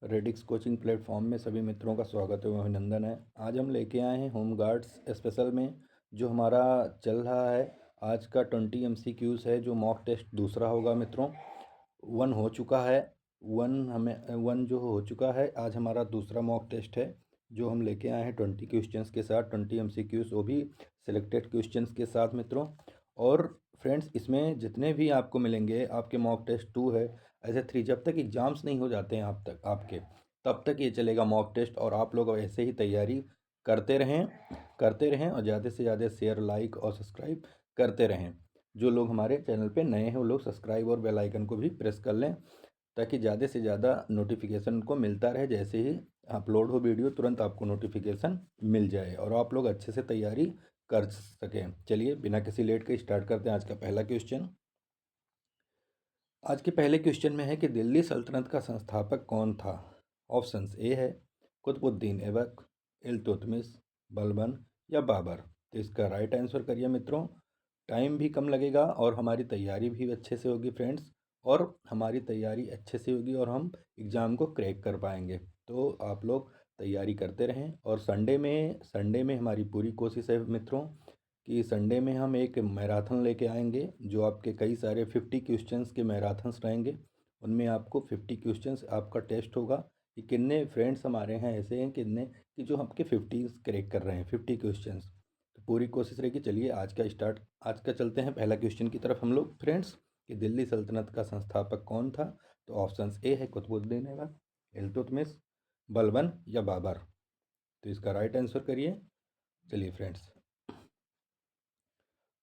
Radix coaching platform में सभी मित्रों का स्वागत है, अभिनंदन है। आज हम लेके आए हैं होम गार्ड्स स्पेशल में जो हमारा चल रहा है। आज का 20 MCQs है जो मॉक टेस्ट दूसरा होगा मित्रों। वन हो चुका है, वन जो हो चुका है, आज हमारा दूसरा मॉक टेस्ट है जो हम लेके आए हैं 20 क्वेश्चंस के साथ, 20 MCQs, वो भी सिलेक्टेड क्वेश्चंस के साथ मित्रों। और फ्रेंड्स, इसमें जितने भी आपको मिलेंगे, आपके मॉक टेस्ट 2 है, ऐसे 3, जब तक एग्ज़ाम्स नहीं हो जाते हैं आप तक आपके, तब तक ये चलेगा मॉक टेस्ट। और आप लोग ऐसे ही तैयारी करते रहें और ज़्यादा से ज़्यादा शेयर, लाइक और सब्सक्राइब करते रहें। जो लोग हमारे चैनल पे नए हैं वो लोग सब्सक्राइब और बेल आइकन को भी प्रेस कर लें, ताकि ज़्यादा से ज़्यादा नोटिफिकेशन को मिलता रहे। जैसे ही अपलोड हो वीडियो तुरंत आपको नोटिफिकेशन मिल जाए और आप लोग अच्छे से तैयारी कर सकें। चलिए बिना किसी लेट के स्टार्ट करते हैं आज का पहला क्वेश्चन। आज के पहले क्वेश्चन में है कि दिल्ली सल्तनत का संस्थापक कौन था। ऑप्शंस ए है कुतुबुद्दीन ऐबक, इल्तुतमिश, बलबन या बाबर। तो इसका राइट आंसर करिए मित्रों। टाइम भी कम लगेगा और हमारी तैयारी भी अच्छे से होगी फ्रेंड्स, और हमारी तैयारी अच्छे से होगी और हम एग्ज़ाम को क्रैक कर पाएंगे। तो आप लोग तैयारी करते रहें। और संडे में हमारी पूरी कोशिश है मित्रों कि संडे में हम एक मैराथन लेके आएंगे जो आपके कई सारे 50 क्वेश्चंस के मैराथन्स रहेंगे। उनमें आपको 50 क्वेश्चंस आपका टेस्ट होगा कि कितने फ्रेंड्स हमारे हैं ऐसे हैं, कितने कि जो आपके 50 क्रैक कर रहे हैं 50 क्वेश्चंस। तो पूरी कोशिश रहेगी। चलिए आज का चलते हैं पहला क्वेश्चन की तरफ हम लोग फ्रेंड्स, कि दिल्ली सल्तनत का संस्थापक कौन था। तो ऑप्शंस ए है कुतुबुद्दीन ऐबक, इल्तुतमिश, बलबन या बाबर। तो इसका राइट आंसर करिए। चलिए फ्रेंड्स,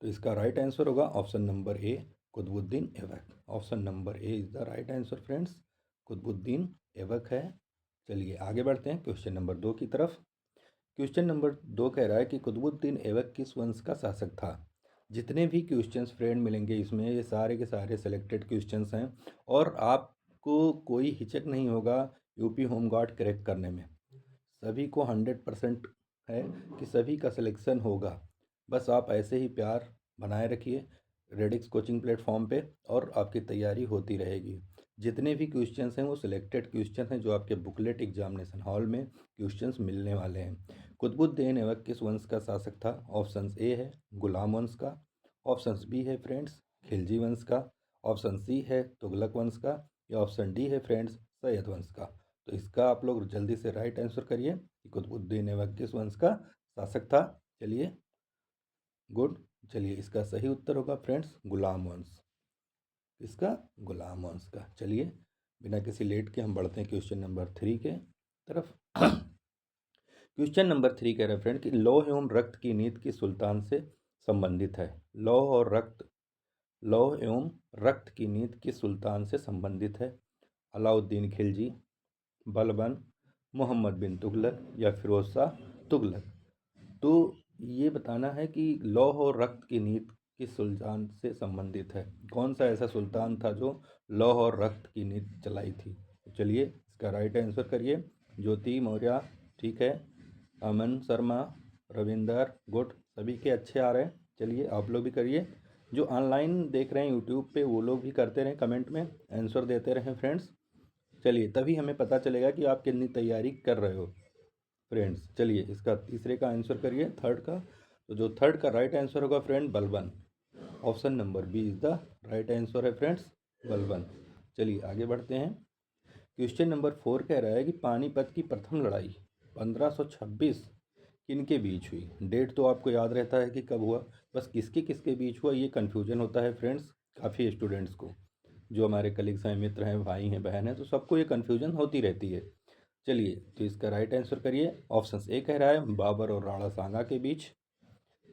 तो इसका राइट आंसर होगा option number A, Qutubuddin Aibak. Option number A is the right answer friends, Qutubuddin Aibak है। चलिए आगे बढ़ते हैं क्वेश्चन नंबर 2 की तरफ। क्वेश्चन नंबर 2 कह रहा है कि कुतुबुद्दीन ऐबक किस वंश का शासक था। जितने भी क्वेश्चंस फ्रेंड मिलेंगे इसमें, ये सारे के सारे सिलेक्टेड क्वेश्चंस हैं और आपको कोई हिचक नहीं होगा यूपी होम गार्ड क्रैक करने में। सभी को 100% है कि सभी का सिलेक्शन होगा। बस आप ऐसे ही प्यार बनाए रखिए रेडिक्स कोचिंग प्लेटफॉर्म पे और आपकी तैयारी होती रहेगी। जितने भी क्वेश्चंस हैं वो सिलेक्टेड क्वेश्चन हैं जो आपके बुकलेट एग्जामिनेशन हॉल में क्वेश्चंस मिलने वाले हैं। कुतुबुद्दीन ऐबक किस वंश का शासक था। ऑप्शंस ए है गुलाम वंश का, ऑप्शंस बी है फ्रेंड्स खिलजी वंश का, ऑप्शन सी है तुगलक वंश का, या ऑप्शन डी है फ्रेंड्स सैयद वंश का। तो इसका आप लोग जल्दी से राइट आंसर करिए कि कुतुबुद्दीन ऐबक किस वंश का शासक था। चलिए गुड। चलिए इसका सही उत्तर होगा फ्रेंड्स गुलाम वंश। इसका गुलाम वंश का। चलिए बिना किसी लेट के हम बढ़ते हैं क्वेश्चन नंबर 3 के तरफ। क्वेश्चन नंबर 3 कह रहे हैं फ्रेंड कि लौह एवं रक्त की नीति किस सुल्तान से संबंधित है। लौह एवं रक्त की नीति किस सुल्तान से संबंधित है। अलाउद्दीन खिलजी, बलबन, मोहम्मद बिन तुगलक या फिरोज शाह तुगलक। तो ये बताना है कि लौह और रक्त की नीति किस सुल्तान से संबंधित है। कौन सा ऐसा सुल्तान था जो लौह और रक्त की नीति चलाई थी। तो चलिए इसका राइट आंसर करिए। ज्योति मौर्य, ठीक है। अमन शर्मा, रविंदर, गुड। सभी के अच्छे आ रहे हैं। चलिए आप लोग भी करिए। जो ऑनलाइन देख रहे हैं यूट्यूब पे वो लोग भी करते रहें, कमेंट में आंसर देते रहें फ्रेंड्स। चलिए तभी हमें पता चलेगा कि आप कितनी तैयारी कर रहे हो फ्रेंड्स। चलिए इसका तीसरे का आंसर करिए, थर्ड का। तो जो थर्ड का राइट आंसर होगा friend Balban. Option number B is the right answer है फ्रेंड्स बलबन। चलिए आगे बढ़ते हैं। क्वेश्चन नंबर 4 कह रहा है कि पानीपत की प्रथम लड़ाई 1526 किनके बीच हुई। डेट तो आपको याद रहता है कि कब हुआ, बस किसके किसके बीच हुआ ये कन्फ्यूजन होता है फ्रेंड्स काफ़ी स्टूडेंट्स को। जो हमारे कलीग्स हैं, मित्र हैं, भाई हैं, बहन हैं, तो सबको ये कन्फ्यूजन होती रहती है। चलिए तो इसका राइट आंसर करिए। ऑप्शन ए कह रहा है बाबर और राणा सांगा के बीच,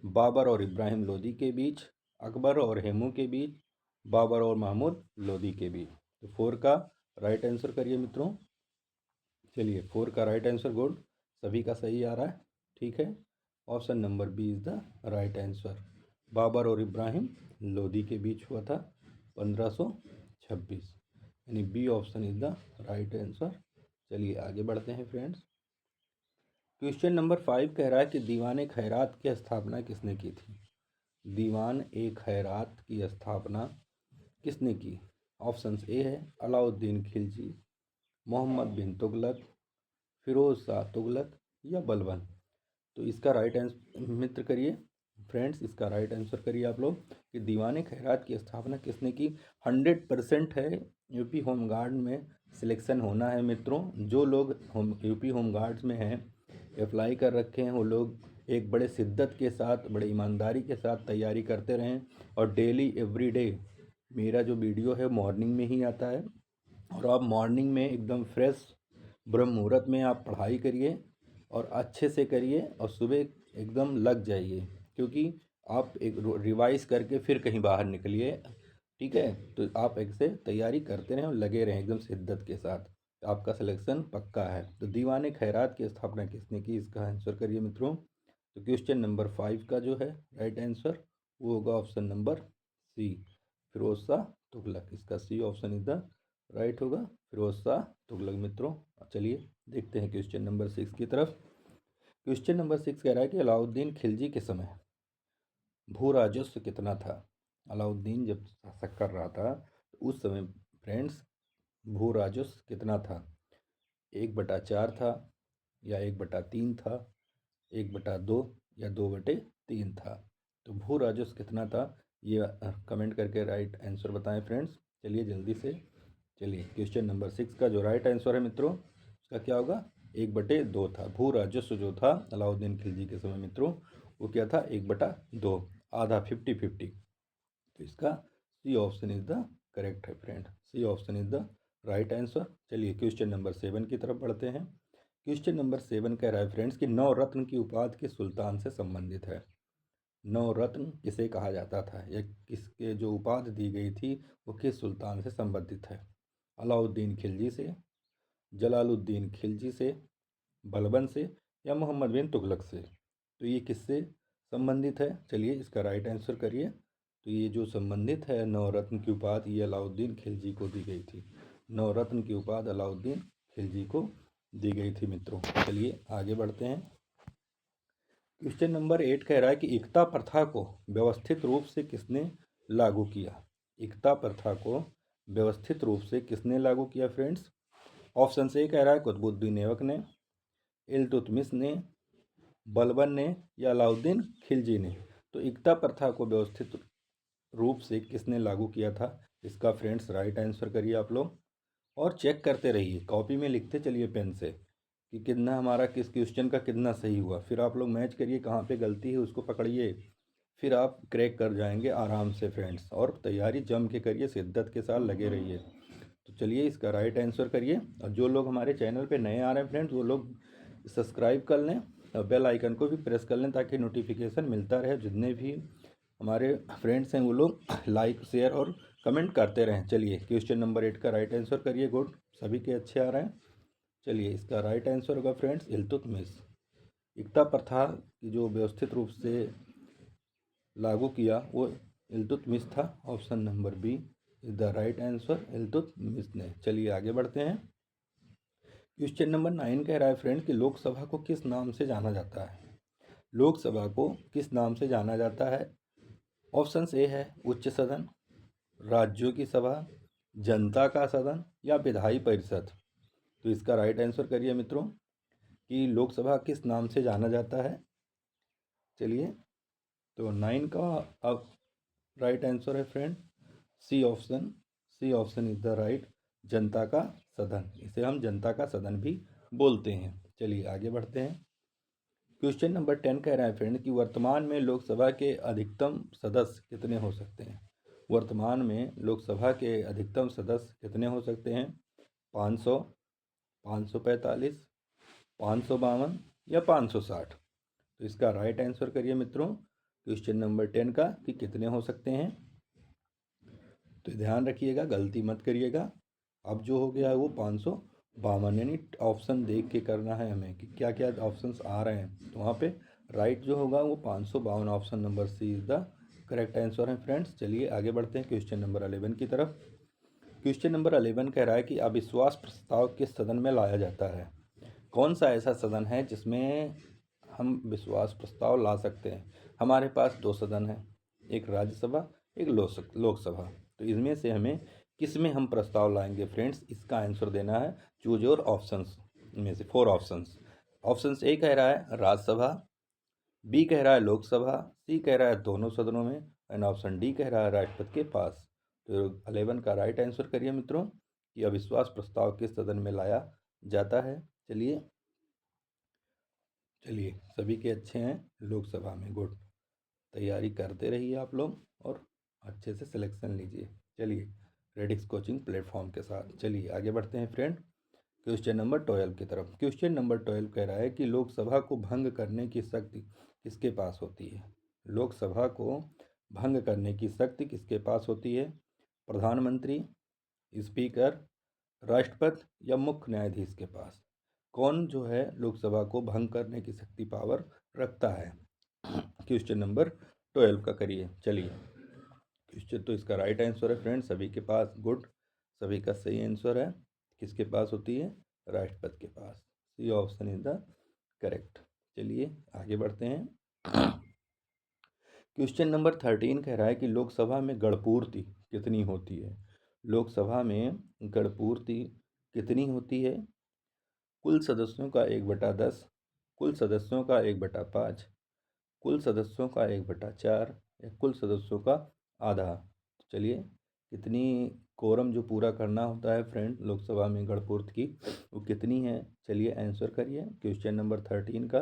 बाबर और इब्राहिम लोदी के बीच, अकबर और हेमू के बीच, बाबर और महमूद लोदी के बीच। तो 4 का राइट आंसर करिए मित्रों। चलिए 4 का राइट आंसर गुड, सभी का सही आ रहा है, ठीक है। Option number B is the right answer. Babur और इब्राहिम लोदी के बीच हुआ था 1526, यानी B option is the right answer. चलिए आगे बढ़ते हैं फ्रेंड्स। क्वेश्चन नंबर 5 कह रहा है कि दीवान ए खैरात की स्थापना किसने की थी। दीवान ए खैरात की स्थापना किसने की। ऑप्शंस ए है अलाउद्दीन खिलजी, मोहम्मद बिन तुगलक, फिरोज शाह तुगलक या बलबन। तो इसका राइट आंसर मित्र करिए फ्रेंड्स, इसका राइट आंसर करिए आप लोग कि दीवान खैरात की स्थापना किसने की। 100% है, यूपी होम गार्ड में सिलेक्शन होना है मित्रों। जो लोग यूपी होम गार्ड्स में हैं, अप्लाई कर रखे हैं, वो लोग एक बड़े शिद्दत के साथ, बड़े ईमानदारी के साथ तैयारी करते रहें। और डेली एवरी डे मेरा जो वीडियो है मॉर्निंग में ही आता है, और आप मॉर्निंग में एकदम फ्रेश ब्रह्म मुहूर्त में आप पढ़ाई करिए और अच्छे से करिए और सुबह एकदम लग जाइए, क्योंकि आप एक रिवाइज करके फिर कहीं बाहर निकलिए। ठीक है, तो आप ऐसे तैयारी करते रहें और लगे रहें एकदम शिद्दत के साथ, आपका सिलेक्शन पक्का है। तो दीवान खैरात की स्थापना किसने की, इसका आंसर करिए मित्रों। तो क्वेश्चन नंबर 5 का जो है राइट आंसर वो होगा option number C, Firoz Shah Tughlaq. इसका C option is the right होगा, फिरोज शाह तुगलक मित्रों। चलिए देखते हैं क्वेश्चन नंबर 6 की तरफ। क्वेश्चन नंबर 6 कह रहा है कि अलाउद्दीन खिलजी के समय भू राजस्व कितना था। अलाउद्दीन जब शासक कर रहा था तो उस समय फ्रेंड्स भू राजस्व कितना था। 1/4 था, या 1/3 था, 1/2 या 2/3 था। तो भू राजस्व कितना था, ये कमेंट करके राइट आंसर बताएं फ्रेंड्स। चलिए जल्दी से, चलिए क्वेश्चन नंबर 6 का जो राइट आंसर है मित्रों, उसका क्या होगा, 1/2 था। भू राजस्व जो था अलाउद्दीन खिलजी के समय मित्रों, वो क्या था, 1/2, आधा, 50-50। तो इसका C option is the correct है friend, C option is the right answer. चलिए क्वेश्चन नंबर 7 की तरफ बढ़ते हैं। क्वेश्चन नंबर 7 कह रहा है फ्रेंड्स कि नवरत्न की उपाधि किस सुल्तान से संबंधित है। नवरत्न किसे कहा जाता था, या किसके जो उपाधि दी गई थी वो किस सुल्तान से संबंधित है। अलाउद्दीन खिलजी से, जलालुद्दीन खिलजी से, बलबन से, या मोहम्मद बिन तुगलक से। तो ये किससे संबंधित है, चलिए इसका राइट आंसर करिए। तो ये जो संबंधित है नवरत्न की उपाधि, ये अलाउद्दीन खिलजी को दी गई थी। नवरत्न की उपाधि अलाउद्दीन खिलजी को दी गई थी मित्रों। चलिए आगे बढ़ते हैं। क्वेश्चन नंबर 8 कह रहा है कि एकता प्रथा को व्यवस्थित रूप से किसने लागू किया। एकता प्रथा को व्यवस्थित रूप से किसने लागू किया फ्रेंड्स। ऑप्शन से कह रहा है कुतुबुद्दीन ऐबक ने, इल्तुतमिश ने, बलबन ने, या अलाउद्दीन खिलजी ने। तो एकता प्रथा को व्यवस्थित रूप से किसने लागू किया था, इसका फ्रेंड्स राइट आंसर करिए आप लोग। और चेक करते रहिए, कॉपी में लिखते चलिए पेन से कि कितना हमारा किस क्वेश्चन का कितना सही हुआ। फिर आप लोग मैच करिए, कहाँ पे गलती है उसको पकड़िए, फिर आप क्रैक कर जाएंगे आराम से फ्रेंड्स। और तैयारी जम के करिए, शिद्दत के साथ लगे रहिए। तो चलिए इसका राइट आंसर करिए। और जो लोग हमारे चैनल पे नए आ रहे हैं फ्रेंड्स, वो लोग सब्सक्राइब कर लें और बेल आइकन को भी प्रेस कर लें, ताकि नोटिफिकेशन मिलता रहे। जितने भी हमारे फ्रेंड्स हैं वो लोग लाइक, शेयर और कमेंट करते रहें। चलिए क्वेश्चन नंबर 8 का राइट आंसर करिए। गुड, सभी के अच्छे आ रहे हैं। चलिए इसका राइट आंसर होगा फ्रेंड्स इल्तुतमिश। एकता प्रथा की जो व्यवस्थित रूप से लागू किया वो इल्तुतमिश था। Option number B is the right answer, Iltutmish ने। चलिए आगे बढ़ते हैं। क्वेश्चन नंबर 9 कह रहा है फ्रेंड कि लोकसभा को किस नाम से जाना जाता है। लोकसभा को किस नाम से जाना जाता है। ऑप्शन ए है उच्च सदन, राज्यों की सभा, जनता का सदन, या विधायी परिषद। तो इसका राइट आंसर करिए मित्रों कि लोकसभा किस नाम से जाना जाता है। चलिए तो 9 का अब राइट आंसर है friend C option, C option is the right, जनता का सदन। इसे हम जनता का सदन भी बोलते हैं। चलिए आगे बढ़ते हैं। क्वेश्चन नंबर 10 कह रहा है फ्रेंड कि वर्तमान में लोकसभा के अधिकतम सदस्य कितने हो सकते हैं। वर्तमान में लोकसभा के अधिकतम सदस्य कितने हो सकते हैं। 500, 545, 552 या 560। तो इसका राइट आंसर करिए मित्रों क्वेश्चन नंबर 10 का कि कितने हो सकते हैं। तो ध्यान रखिएगा, गलती मत करिएगा। अब जो हो गया है वो 552, यानी ऑप्शन देख के करना है हमें कि क्या क्या ऑप्शंस आ रहे हैं। तो वहाँ पे राइट जो होगा वो 552, option number C is the correct answer है फ्रेंड्स। चलिए आगे बढ़ते हैं क्वेश्चन नंबर 11 की तरफ। क्वेश्चन नंबर 11 कह रहा है कि अविश्वास प्रस्ताव किस सदन में लाया जाता है। कौन सा ऐसा सदन है जिसमें हम विश्वास प्रस्ताव ला सकते हैं। हमारे पास 2 सदन हैं, एक राज्यसभा, एक लोकसभा। तो इनमें से हमें किस में हम प्रस्ताव लाएंगे फ्रेंड्स, इसका आंसर देना है। चूज योर ऑप्शंस में से 4 ऑप्शंस। ऑप्शन ए कह रहा है राज्यसभा, बी कह रहा है लोकसभा, सी कह रहा है दोनों सदनों में, एंड ऑप्शन डी कह रहा है राष्ट्रपति के पास। तो 11 का राइट आंसर करिए मित्रों कि अविश्वास प्रस्ताव किस सदन में लाया जाता है। चलिए सभी के अच्छे हैं लोकसभा में। गुड, तैयारी करते रहिए आप लोग और अच्छे से सिलेक्शन लीजिए। चलिए रेडिक्स कोचिंग प्लेटफॉर्म के साथ चलिए आगे बढ़ते हैं फ्रेंड क्वेश्चन नंबर 12 की तरफ। क्वेश्चन नंबर 12 कह रहा है कि लोकसभा को भंग करने की शक्ति किसके पास होती है। लोकसभा को भंग करने की शक्ति किसके पास होती है। प्रधानमंत्री, स्पीकर, राष्ट्रपति या मुख्य न्यायाधीश के पास। कौन जो है लोकसभा को भंग करने की शक्ति पावर रखता है। क्वेश्चन नंबर 12 का करिए। चलिए क्वेश्चन तो इसका राइट आंसर है फ्रेंड सभी के पास। गुड, सभी का सही आंसर है। किसके पास होती है, राष्ट्रपति के पास। C option is the correct. चलिए आगे बढ़ते हैं। क्वेश्चन नंबर 13 कह रहा है कि लोकसभा में गणपूर्ति कितनी होती है। लोकसभा में गणपूर्ति कितनी होती है। कुल सदस्यों का 1/10, कुल सदस्यों का 1/5, कुल सदस्यों का 1/4 या कुल सदस्यों का आधा। चलिए कितनी कोरम जो पूरा करना होता है फ्रेंड लोकसभा में गणपूर्ति की, वो कितनी है। चलिए आंसर करिए क्वेश्चन नंबर 13 का।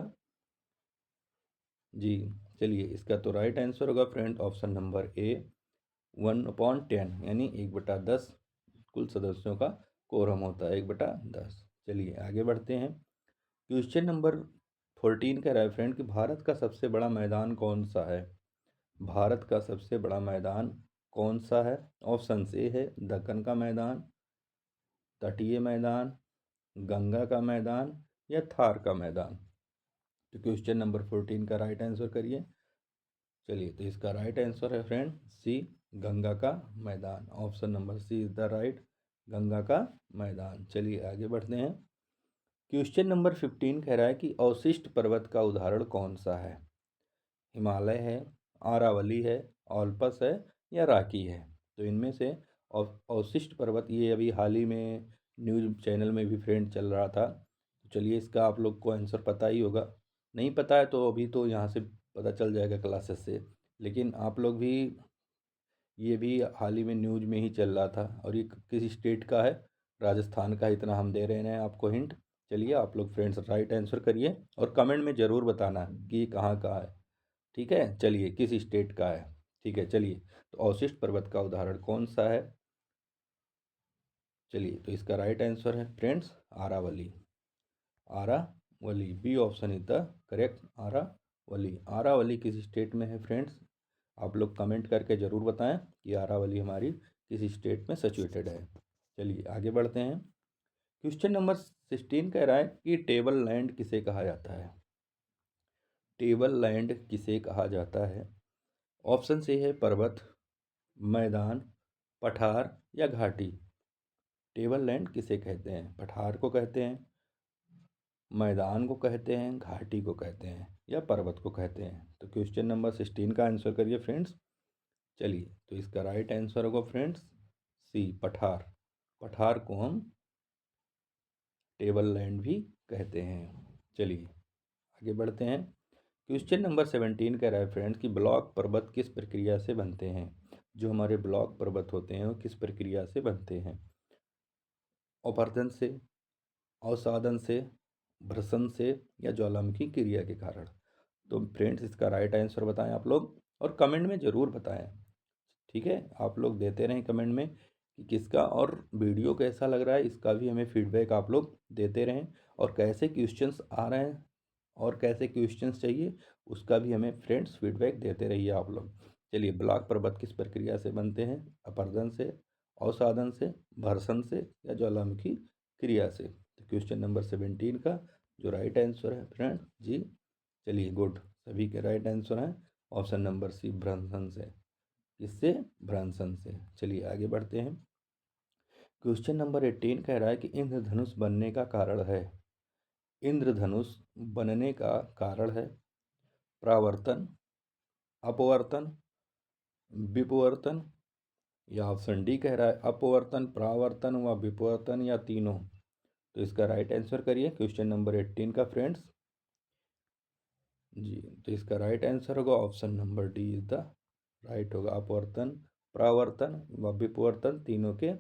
जी चलिए इसका तो राइट आंसर होगा फ्रेंड ऑप्शन नंबर ए 1/10 यानी 1/10 कुल सदस्यों का कोरम होता है 1/10। चलिए आगे बढ़ते हैं। क्वेश्चन नंबर 14 कह रहा है फ्रेंड कि भारत का सबसे बड़ा मैदान कौन सा है। भारत का सबसे बड़ा मैदान कौन सा है। ऑप्शन ए है दक्कन का मैदान, तटीय मैदान, गंगा का मैदान या थार का मैदान। तो क्वेश्चन नंबर 14 का राइट आंसर करिए। चलिए तो इसका राइट आंसर है फ्रेंड सी गंगा का मैदान। Option number C is the right, Ganga का मैदान। चलिए आगे बढ़ते हैं। क्वेश्चन नंबर 15 कह रहा है कि अवशिष्ट पर्वत का उदाहरण कौन सा है। हिमालय है, आरावली है, ओल्पस है या राकी है। तो इनमें से अवशिष्ट पर्वत, ये अभी हाल ही में न्यूज़ चैनल में भी फ्रेंड चल रहा था। तो चलिए इसका आप लोग को आंसर पता ही होगा। नहीं पता है तो अभी तो यहाँ से पता चल जाएगा क्लासेस से, लेकिन आप लोग भी, ये भी हाल ही में न्यूज़ में ही चल रहा था। और ये किस स्टेट का है, राजस्थान का, इतना हम दे रहे हैं आपको हिंट। चलिए आप लोग फ्रेंड्स राइट आंसर करिए और कमेंट में ज़रूर बताना कि ये कहाँ का है। ठीक है, चलिए किस स्टेट का है। ठीक है चलिए, तो अवशिष्ट पर्वत का उदाहरण कौन सा है। चलिए तो इसका राइट आंसर है friends Aravalli. Aravalli, B option is the correct. Aravalli, Aravalli किस स्टेट में है फ्रेंड्स, आप लोग कमेंट करके ज़रूर बताएं कि आरावली हमारी किस स्टेट में सिचुएटेड है। चलिए आगे बढ़ते हैं। क्वेश्चन नंबर 16 कह रहा है कि टेबल लैंड किसे कहा जाता है। टेबल लैंड किसे कहा जाता है। ऑप्शन से है पर्वत, मैदान, पठार या घाटी। टेबल लैंड किसे कहते हैं। पठार को कहते हैं, मैदान को कहते हैं, घाटी को कहते हैं या पर्वत को कहते हैं। तो क्वेश्चन नंबर 16 का आंसर करिए फ्रेंड्स। चलिए तो इसका राइट आंसर होगा फ्रेंड्स सी पठार। पठार को हम टेबल लैंड भी कहते हैं। चलिए आगे बढ़ते हैं। क्वेश्चन नंबर 17 कह रहा है फ्रेंड्स कि ब्लॉक पर्वत किस प्रक्रिया से बनते हैं। जो हमारे ब्लॉक पर्वत होते हैं वो किस प्रक्रिया से बनते हैं। अपरदन से, अवसादन से, भ्रसन से या ज्वालामुखी क्रिया के कारण। तो फ्रेंड्स इसका राइट आंसर बताएं आप लोग और कमेंट में ज़रूर बताएं। ठीक है, आप लोग देते रहें कमेंट में कि किसका, और वीडियो कैसा लग रहा है इसका भी हमें फीडबैक आप लोग देते रहें। और कैसे क्वेश्चंस आ रहे हैं और कैसे क्वेश्चंस चाहिए उसका भी हमें फ्रेंड्स फीडबैक देते रहिए आप लोग। चलिए ब्लॉक पर्वत किस प्रक्रिया से बनते हैं। अपरदन से, अवसादन से, भर्सन से या ज्वालामुखी क्रिया से। तो क्वेश्चन नंबर 17 का जो राइट आंसर है फ्रेंड जी, चलिए गुड, सभी के राइट आंसर हैं ऑप्शन नंबर सी भ्रंसन से। किससे, भ्रंसन से। चलिए आगे बढ़ते हैं। क्वेश्चन नंबर 18 कह रहा है कि इंद्रधनुष बनने का कारण है। इंद्रधनुष बनने का कारण है परावर्तन, अपवर्तन, विपवर्तन या ऑप्शन डी कह रहा है अपवर्तन, परावर्तन व विपवर्तन या तीनों। तो इसका राइट आंसर करिए क्वेश्चन नंबर 18 का फ्रेंड्स। जी, तो इसका राइट आंसर होगा option number D is the right होगा। अपवर्तन, परावर्तन व विपवर्तन तीनों के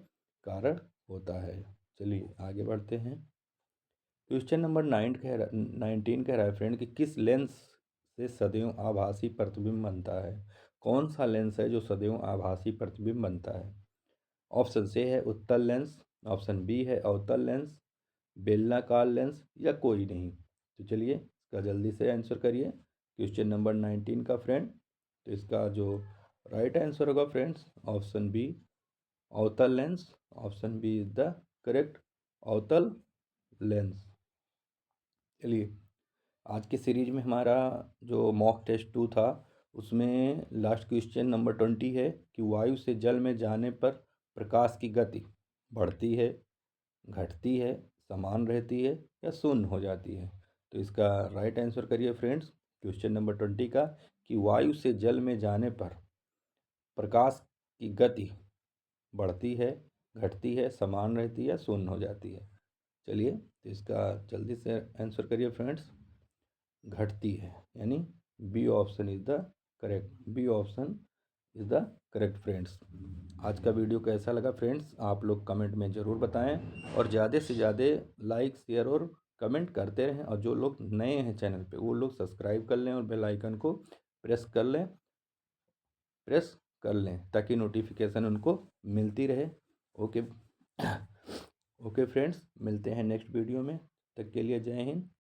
कारण होता है। चलिए आगे बढ़ते हैं। क्वेश्चन नंबर 19 कह रहा है फ्रेंड कि किस लेंस से सदैव आभासी प्रतिबिंब बनता है। कौन सा लेंस है जो सदैव आभासी प्रतिबिंब बनता है। ऑप्शन ए है उत्तल लेंस, ऑप्शन बी है अवतल लेंस, बेलनाकार लेंस या कोई नहीं। तो चलिए इसका जल्दी से आंसर करिए क्वेश्चन नंबर 19 का फ्रेंड। तो इसका जो राइट आंसर होगा फ्रेंड्स ऑप्शन बी अवतल lens. Option B is the correct अवतल लेंस। चलिए आज के सीरीज में हमारा जो मॉक टेस्ट 2 था उसमें लास्ट क्वेश्चन नंबर 20 है कि वायु से जल में जाने पर प्रकाश की गति बढ़ती है, घटती है, समान रहती है या शून्य हो जाती है। तो इसका राइट आंसर करिए फ्रेंड्स क्वेश्चन नंबर 20 का कि वायु से जल में जाने पर प्रकाश की गति बढ़ती है, घटती है, समान रहती है या शून्य हो जाती है। चलिए तो इसका जल्दी से आंसर करिए फ्रेंड्स। घटती है, यानी B option is the correct. B option is the correct friends. आज का वीडियो कैसा लगा फ्रेंड्स आप लोग कमेंट में ज़रूर बताएं और ज़्यादा से ज़्यादा लाइक शेयर और कमेंट करते रहें। और जो लोग नए हैं चैनल पे वो लोग सब्सक्राइब कर लें और बेल आइकन को प्रेस कर लें ताकि नोटिफिकेशन उनको मिलती रहे। ओके ओके फ्रेंड्स, मिलते हैं नेक्स्ट वीडियो में। तब तक के लिए जय हिंद।